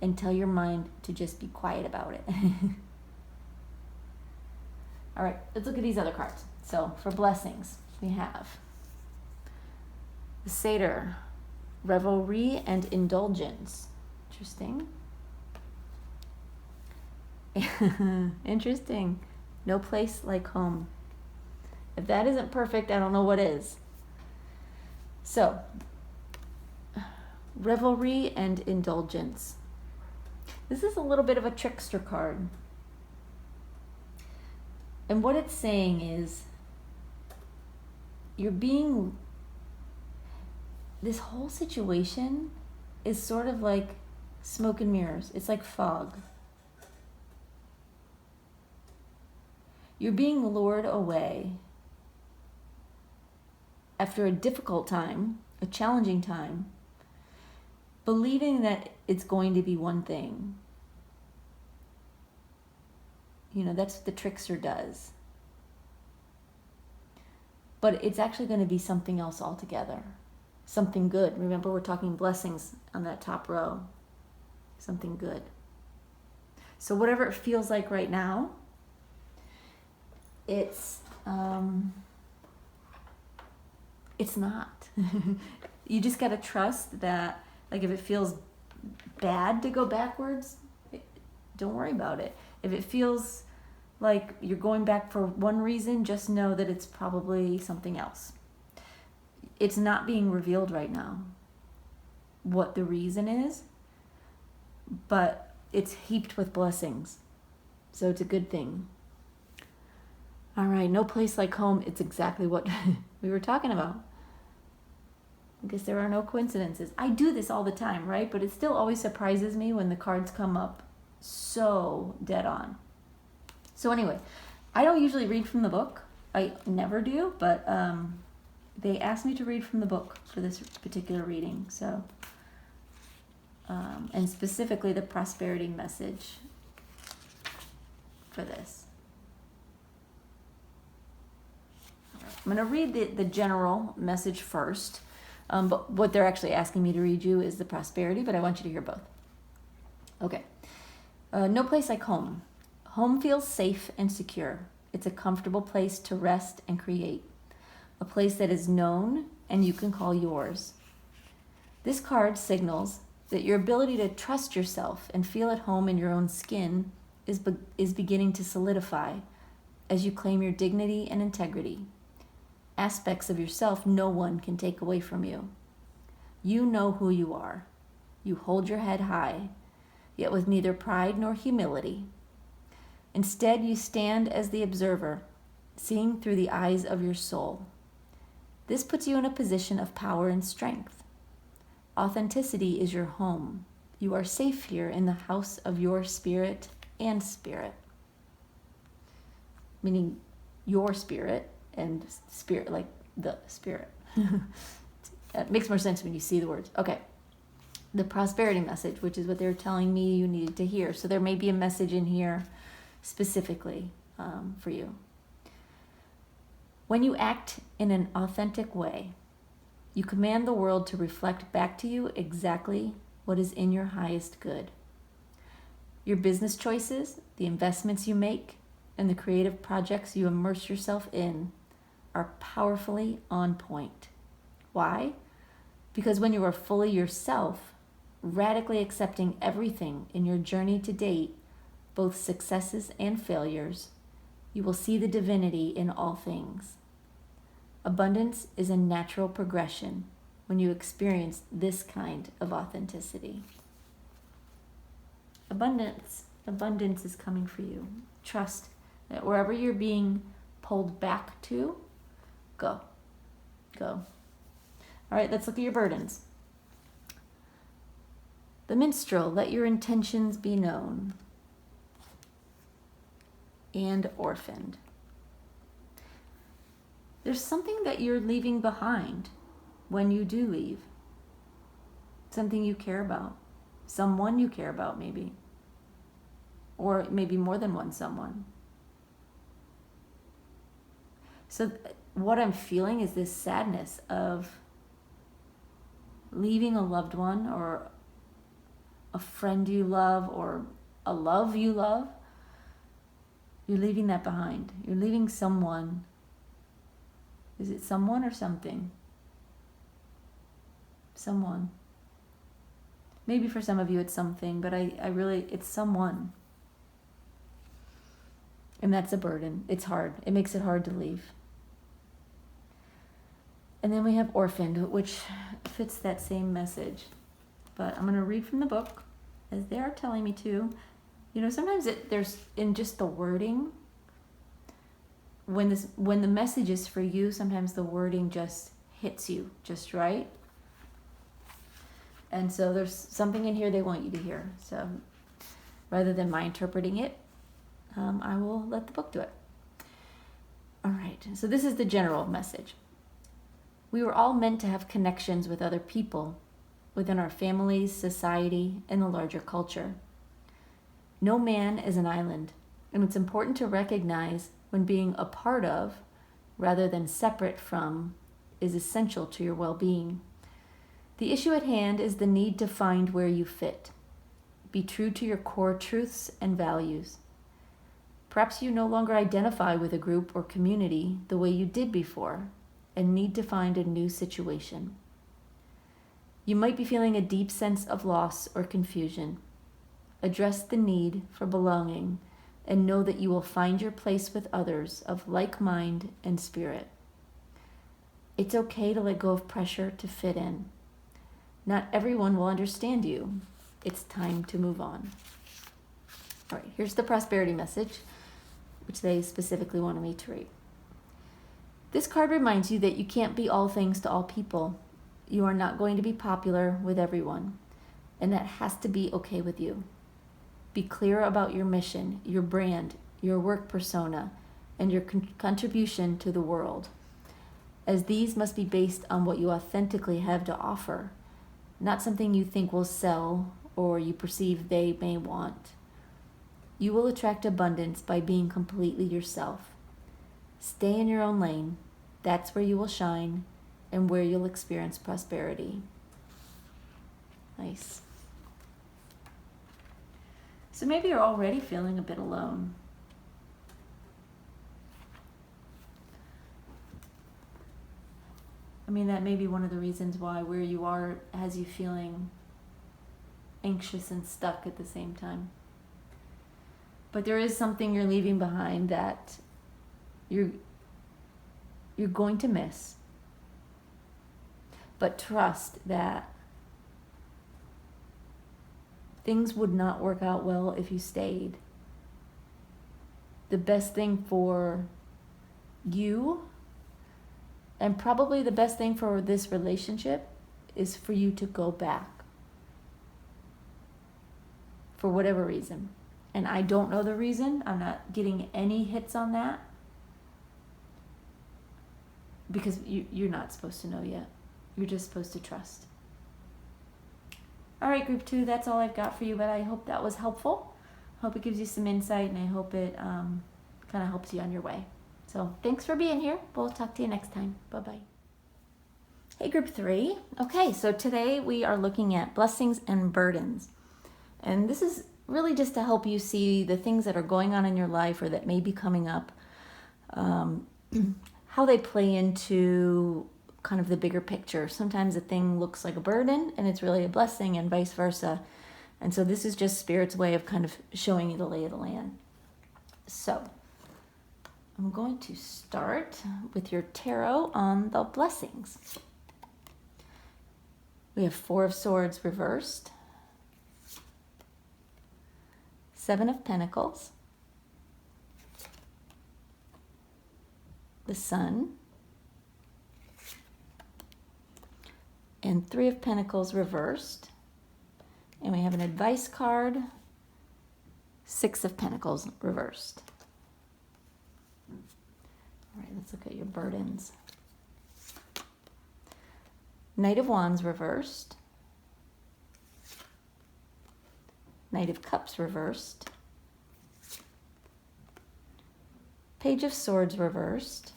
And tell your mind to just be quiet about it. All right, let's look at these other cards. So for blessings, we have the Satyr, Revelry and Indulgence. Interesting. Interesting. No place like home. If that isn't perfect, I don't know what is. So, Revelry and Indulgence. This is a little bit of a trickster card. And what it's saying is, this whole situation is sort of like smoke and mirrors. It's like fog. You're being lured away after a difficult time, a challenging time, believing that it's going to be one thing. That's what the trickster does. But it's actually going to be something else altogether. Something good. Remember, we're talking blessings on that top row. Something good. So whatever it feels like right now, it's not. You just got to trust that, like, if it feels bad to go backwards, don't worry about it. If it feels like you're going back for one reason, just know that it's probably something else. It's not being revealed right now what the reason is, but it's heaped with blessings. So it's a good thing. All right, no place like home. It's exactly what we were talking about. I guess there are no coincidences. I do this all the time, right? But it still always surprises me when the cards come up so dead on. So anyway, I don't usually read from the book. I never do, but they asked me to read from the book for this particular reading. So, and specifically the prosperity message for this. I'm going to read the general message first. But what they're actually asking me to read you is the prosperity, but I want you to hear both. Okay. No place like home. Home feels safe and secure. It's a comfortable place to rest and create. A place that is known and you can call yours. This card signals that your ability to trust yourself and feel at home in your own skin is beginning to solidify as you claim your dignity and integrity. Aspects of yourself no one can take away from you. You know who you are. You hold your head high, yet with neither pride nor humility. Instead, you stand as the observer, seeing through the eyes of your soul. This puts you in a position of power and strength. Authenticity is your home. You are safe here in the house of your spirit and spirit. Meaning your spirit and spirit, like the spirit. It makes more sense when you see the words. Okay. The prosperity message, which is what they're telling me you needed to hear. So there may be a message in here specifically for you. When you act in an authentic way, you command the world to reflect back to you exactly what is in your highest good. Your business choices, the investments you make, and the creative projects you immerse yourself in are powerfully on point. Why? Because when you are fully yourself, radically accepting everything in your journey to date, both successes and failures, you will see the divinity in all things. Abundance is a natural progression when you experience this kind of authenticity. Abundance is coming for you. Trust that wherever you're being pulled back to, go. All right, let's look at your burdens. The minstrel, let your intentions be known. And orphaned. There's something that you're leaving behind when you do leave. Something you care about. Someone you care about, maybe. Or maybe more than one someone. So what I'm feeling is this sadness of leaving a loved one or a friend you love or a love you love. You're leaving that behind. You're leaving someone. Is it someone or something? Someone. Maybe for some of you it's something, but I really, it's someone. And that's a burden. It's hard. It makes it hard to leave. And then we have orphaned, which fits that same message. But I'm going to read from the book, as they are telling me to. You know, sometimes there's in just the wording, when the message is for you, sometimes the wording just hits you just right. And so there's something in here they want you to hear. So rather than my interpreting it, I will let the book do it. All right, so this is the general message. We were all meant to have connections with other people within our families, society, and the larger culture. No man is an island, and it's important to recognize when being a part of, rather than separate from, is essential to your well-being. The issue at hand is the need to find where you fit. Be true to your core truths and values. Perhaps you no longer identify with a group or community the way you did before, and need to find a new situation. You might be feeling a deep sense of loss or confusion. Address the need for belonging and know that you will find your place with others of like mind and spirit. It's okay to let go of pressure to fit in. Not everyone will understand you. It's time to move on. All right, here's the prosperity message, which they specifically wanted me to read. This card reminds you that you can't be all things to all people. You are not going to be popular with everyone, and that has to be okay with you. Be clear about your mission, your brand, your work persona, and your contribution to the world, as these must be based on what you authentically have to offer, not something you think will sell or you perceive they may want. You will attract abundance by being completely yourself. Stay in your own lane. That's where you will shine and where you'll experience prosperity. Nice. So maybe you're already feeling a bit alone. I mean, that may be one of the reasons why where you are has you feeling anxious and stuck at the same time. But there is something you're leaving behind that you're going to miss. But trust that things would not work out well if you stayed. The best thing for you, and probably the best thing for this relationship, is for you to go back. For whatever reason. And I don't know the reason. I'm not getting any hits on that. Because you're not supposed to know yet. You're just supposed to trust. All right, group 2, that's all I've got for you, but I hope that was helpful. I hope it gives you some insight, and I hope it kind of helps you on your way. So thanks for being here. We'll talk to you next time. Bye-bye. Hey, group 3. Okay, so today we are looking at blessings and burdens. And this is really just to help you see the things that are going on in your life or that may be coming up, how they play into kind of the bigger picture. Sometimes a thing looks like a burden and it's really a blessing, and vice versa. And so this is just Spirit's way of kind of showing you the lay of the land. So I'm going to start with your tarot on the blessings. We have 4 of Swords reversed, 7 of Pentacles, the Sun, and 3 of Pentacles reversed. And we have an advice card, 6 of Pentacles reversed. All right, let's look at your burdens. Knight of Wands reversed. Knight of Cups reversed. Page of Swords reversed.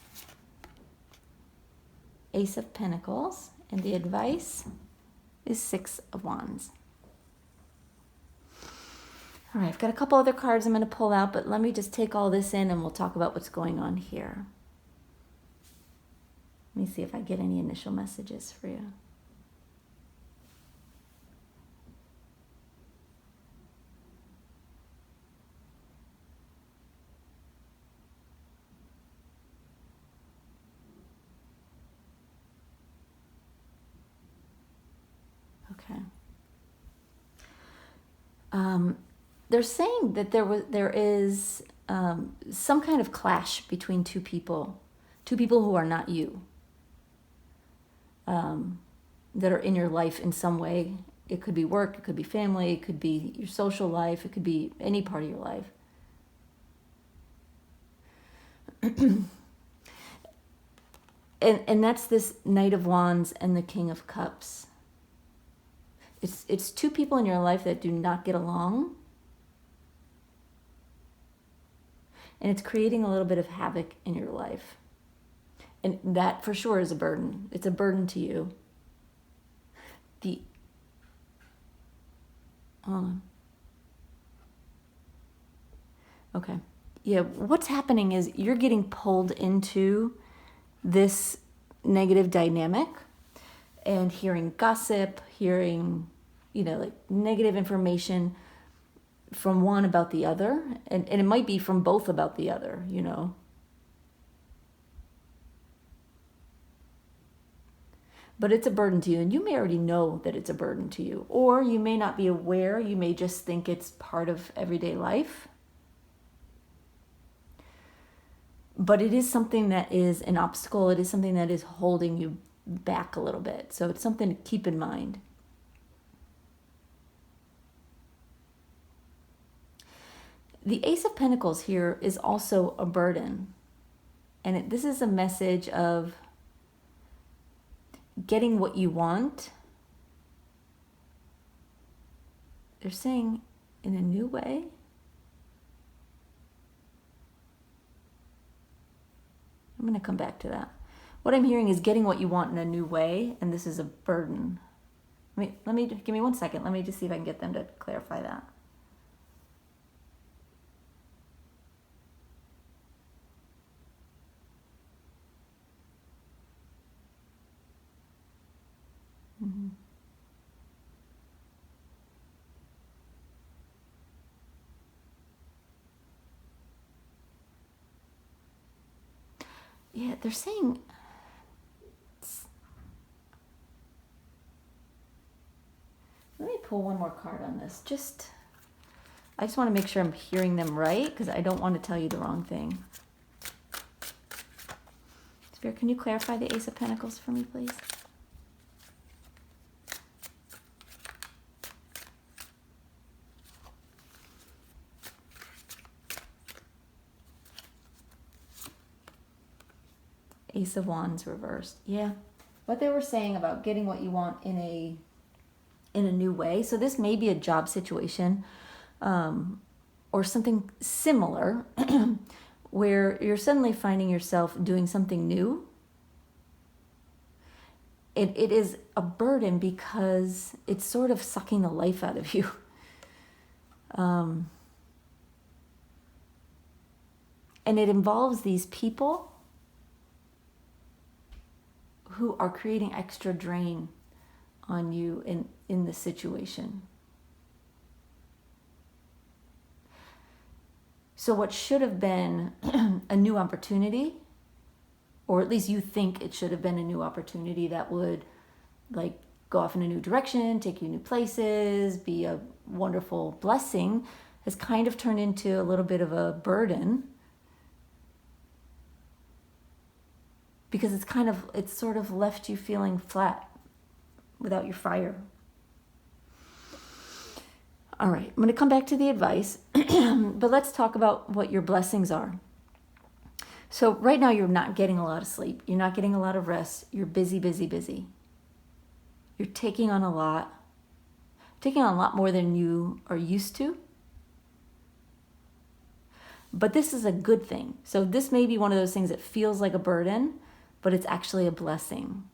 Ace of Pentacles. And the advice is 6 of Wands. All right, I've got a couple other cards I'm going to pull out, but let me just take all this in and we'll talk about what's going on here. Let me see if I get any initial messages for you. Okay. They're saying that there is some kind of clash between two people who are not you, that are in your life in some way. It could be work, it could be family, it could be your social life, it could be any part of your life. and that's this Knight of Wands and the King of Cups. It's 2 people in your life that do not get along. And it's creating a little bit of havoc in your life. And that for sure is a burden. It's a burden to you. Hold on. Okay. Yeah, what's happening is you're getting pulled into this negative dynamic and hearing gossip, hearing, like negative information from one about the other, and it might be from both about the other, you know. But it's a burden to you, and you may already know that it's a burden to you, or you may not be aware. You may just think it's part of everyday life. But it is something that is an obstacle. It is something that is holding you back a little bit. So it's something to keep in mind. The Ace of Pentacles here is also a burden. And this is a message of getting what you want. They're saying in a new way. I'm going to come back to that. What I'm hearing is getting what you want in a new way, and this is a burden. Let me give me 1 second. Let me just see if I can get them to clarify that. Mm-hmm. Yeah, they're saying, let me pull one more card on this. I just want to make sure I'm hearing them right, because I don't want to tell you the wrong thing. Spirit, can you clarify the Ace of Pentacles for me, please? Ace of Wands reversed. Yeah. What they were saying about getting what you want in a new way. So this may be a job situation or something similar where you're suddenly finding yourself doing something new. It is a burden because it's sort of sucking the life out of you. And it involves these people who are creating extra drain on you in this situation. So what should have been a new opportunity, or at least you think it should have been a new opportunity that would like go off in a new direction, take you new places, be a wonderful blessing, has kind of turned into a little bit of a burden. Because it's sort of left you feeling flat without your fire. All right, I'm going to come back to the advice, but let's talk about what your blessings are. So right now you're not getting a lot of sleep. You're not getting a lot of rest. You're busy, busy, busy. You're taking on a lot more than you are used to. But this is a good thing. So this may be one of those things that feels like a burden, but it's actually a blessing.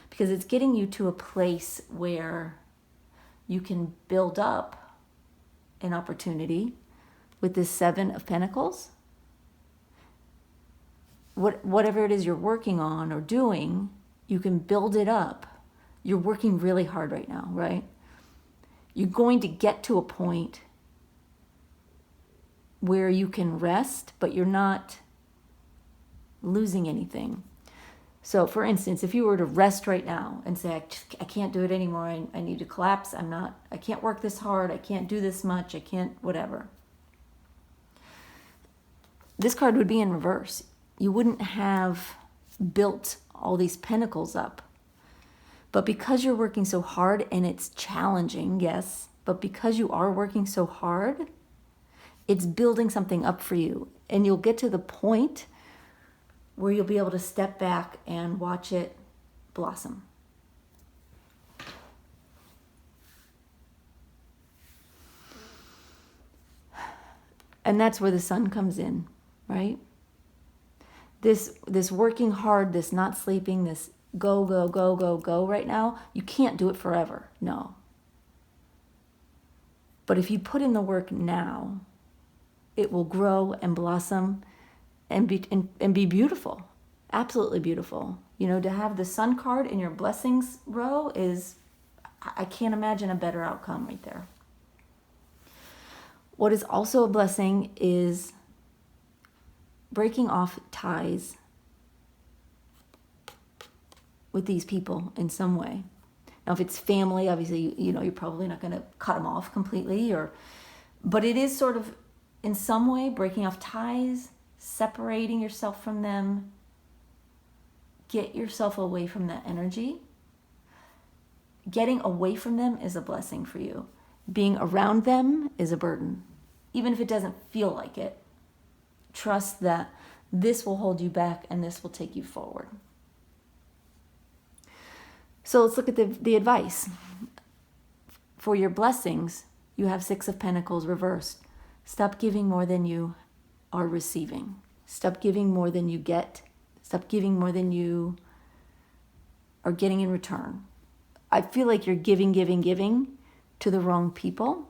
Because it's getting you to a place where you can build up an opportunity with this Seven of Pentacles. Whatever it is you're working on or doing, you can build it up. You're working really hard right now, right? You're going to get to a point where you can rest, but you're not losing anything. So for instance, if you were to rest right now and say, I can't do it anymore, I need to collapse, I can't work this hard, I can't do this much, I can't whatever. This card would be in reverse. You wouldn't have built all these pentacles up. But because you're working so hard, and it's challenging, yes, but because you are working so hard, it's building something up for you. And you'll get to the point where you'll be able to step back and watch it blossom. And that's where the sun comes in, right? This working hard, this not sleeping, this go, go, go, go, go right now, you can't do it forever, no. But if you put in the work now, it will grow and blossom and be beautiful, absolutely beautiful. You know, to have the sun card in your blessings row is I can't imagine a better outcome right there. What is also a blessing is breaking off ties with these people in some way. Now, if it's family, obviously, you're probably not going to cut them off completely, but it is sort of, in some way, breaking off ties, separating yourself from them. Get yourself away from that energy. Getting away from them is a blessing for you. Being around them is a burden. Even if it doesn't feel like it, trust that this will hold you back and this will take you forward. So let's look at the advice. For your blessings, you have 6 of Pentacles reversed. Stop giving more than you are receiving. Stop giving more than you get. Stop giving more than you are getting in return. I feel like you're giving to the wrong people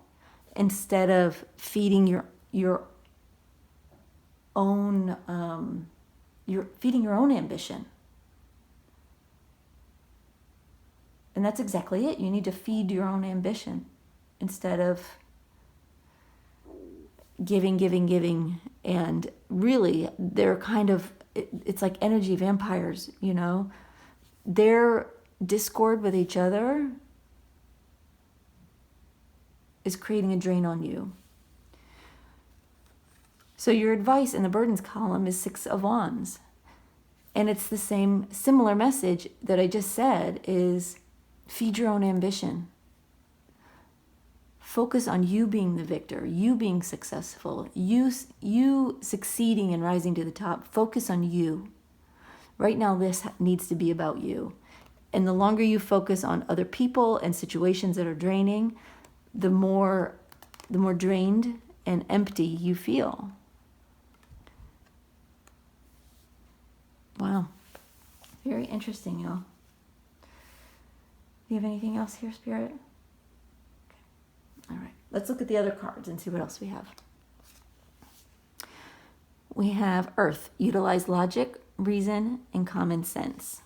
instead of feeding your own you're feeding your own ambition. And that's exactly it. You need to feed your own ambition instead of giving. And really, they're kind of, it's like energy vampires, Their discord with each other is creating a drain on you. So your advice in the burdens column is 6 of Wands. And it's the similar message that I just said is feed your own ambition. Focus on you being the victor, you being successful, you succeeding and rising to the top. Focus on you. Right now, this needs to be about you. And the longer you focus on other people and situations that are draining, the more drained and empty you feel. Wow. Very interesting, y'all. Do you have anything else here, Spirit? Okay. All right. Let's look at the other cards and see what else we have. We have Earth. Utilize logic, reason, and common sense.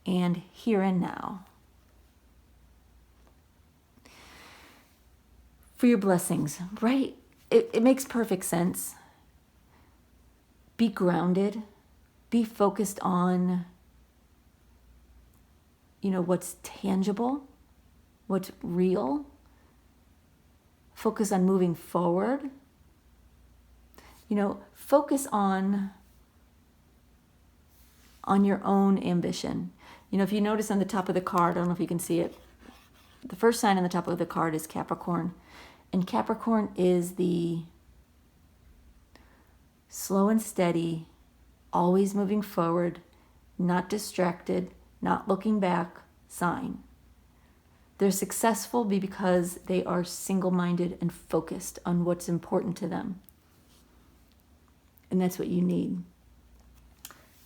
And here and now. For your blessings, right? It makes perfect sense. Be grounded. Be focused on, what's tangible, what's real. Focus on moving forward. Focus on your own ambition. If you notice on the top of the card, I don't know if you can see it, the first sign on the top of the card is Capricorn. And Capricorn is the slow and steady, always moving forward, not distracted, not looking back sign. They're successful because they are single-minded and focused on what's important to them. And that's what you need.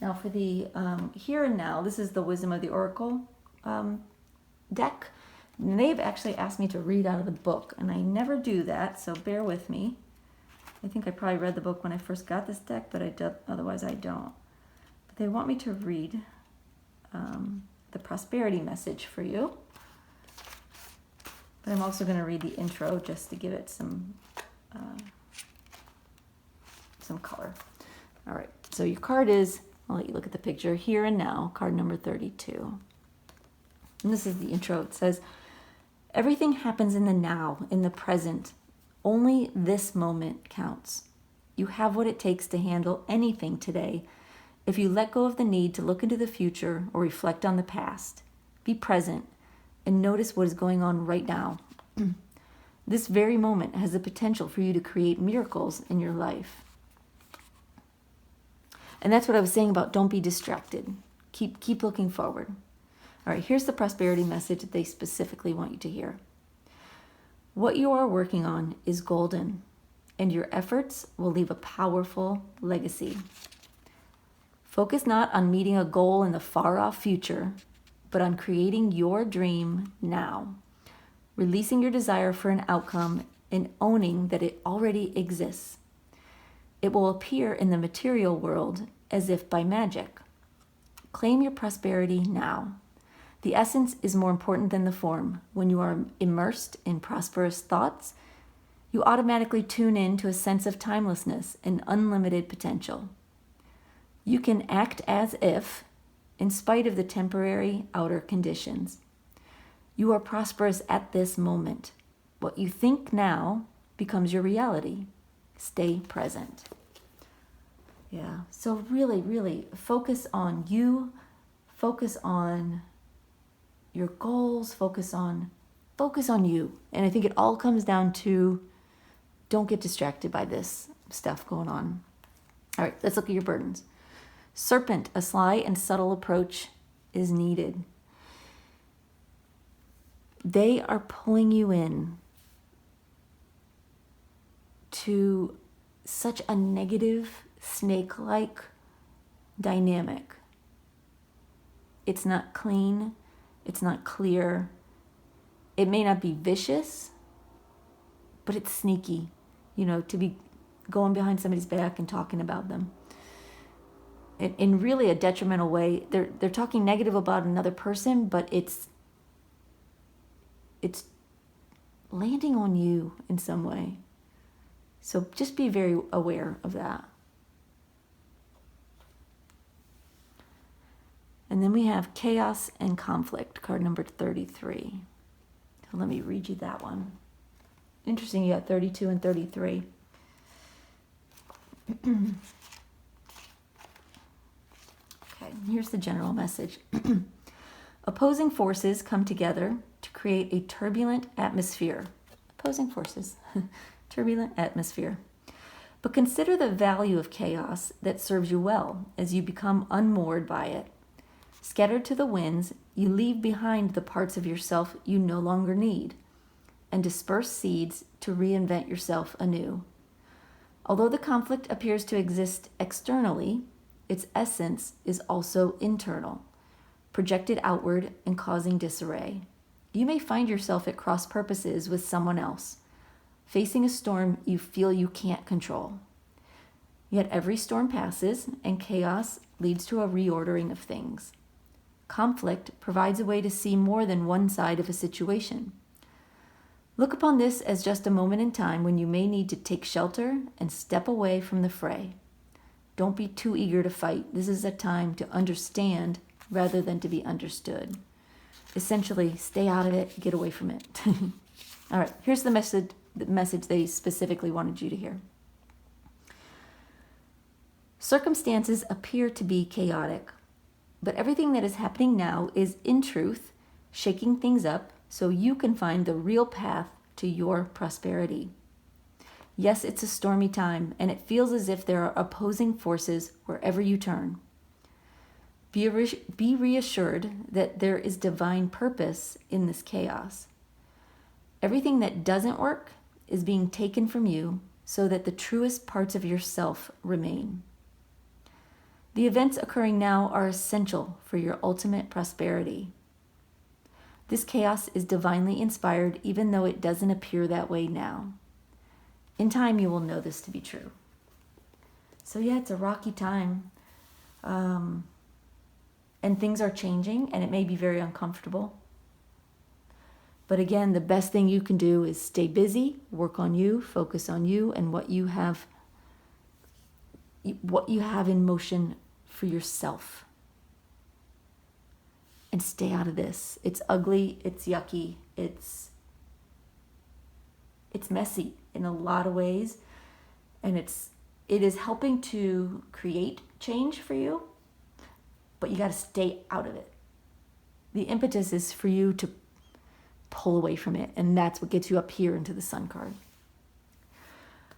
Now for the here and now, this is the Wisdom of the Oracle deck. And they've actually asked me to read out of the book, and I never do that, so bear with me. I think I probably read the book when I first got this deck, but otherwise I don't. But they want me to read the prosperity message for you. But I'm also going to read the intro just to give it some color. All right, so your card is, I'll let you look at the picture, Here and Now, card number 32. And this is the intro. It says, everything happens in the now, in the present. Only this moment counts. You have what it takes to handle anything today. If you let go of the need to look into the future or reflect on the past, be present and notice what is going on right now. This very moment has the potential for you to create miracles in your life. And that's what I was saying about don't be distracted. Keep looking forward. All right, here's the prosperity message that they specifically want you to hear. What you are working on is golden, and your efforts will leave a powerful legacy. Focus not on meeting a goal in the far-off future, but on creating your dream now, releasing your desire for an outcome and owning that it already exists. It will appear in the material world as if by magic. Claim your prosperity now. The essence is more important than the form. When you are immersed in prosperous thoughts, you automatically tune in to a sense of timelessness and unlimited potential. You can act as if, in spite of the temporary outer conditions. You are prosperous at this moment. What you think now becomes your reality. Stay present. Yeah, so really, really focus on you, focus on your goals, focus on you. And I think it all comes down to don't get distracted by this stuff going on. All right, let's look at your burdens. Serpent, a sly and subtle approach is needed. They are pulling you in to such a negative, snake-like dynamic. It's not clean. It's not clear. It may not be vicious, but it's sneaky, to be going behind somebody's back and talking about them. In really a detrimental way. They're talking negative about another person, but it's landing on you in some way. So just be very aware of that. And then we have chaos and conflict, card number 33. So let me read you that one. Interesting, you got 32 and 33. Okay, here's the general message. Opposing forces come together to create a turbulent atmosphere. Opposing forces, turbulent atmosphere. But consider the value of chaos that serves you well as you become unmoored by it. Scattered to the winds, you leave behind the parts of yourself you no longer need, and disperse seeds to reinvent yourself anew. Although the conflict appears to exist externally, its essence is also internal, projected outward and causing disarray. You may find yourself at cross purposes with someone else, facing a storm you feel you can't control. Yet every storm passes, and chaos leads to a reordering of things. Conflict provides a way to see more than one side of a situation. Look upon this as just a moment in time when you may need to take shelter and step away from the fray. Don't be too eager to fight. This is a time to understand rather than to be understood. Essentially, stay out of it, get away from it. All right, here's the message they specifically wanted you to hear. Circumstances appear to be chaotic, but everything that is happening now is, in truth, shaking things up so you can find the real path to your prosperity. Yes, it's a stormy time, and it feels as if there are opposing forces wherever you turn. Be reassured that there is divine purpose in this chaos. Everything that doesn't work is being taken from you so that the truest parts of yourself remain. The events occurring now are essential for your ultimate prosperity. This chaos is divinely inspired, even though it doesn't appear that way now. In time, you will know this to be true. So yeah, it's a rocky time. And things are changing, and it may be very uncomfortable. But again, the best thing you can do is stay busy, work on you, focus on you, and what you have in motion for yourself. And stay out of this. It's ugly, it's yucky, it's messy in a lot of ways, and it is helping to create change for you, but you got to stay out of it. The impetus is for you to pull away from it, and that's what gets you up here into the Sun card.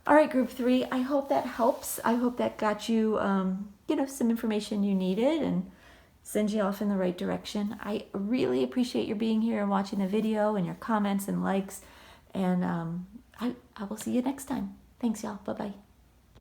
All right, group 3, I hope that helps. I hope that got you some information you needed and sends you off in the right direction. I really appreciate your being here and watching the video and your comments and likes, and I will see you next time. Thanks, y'all. Bye-bye.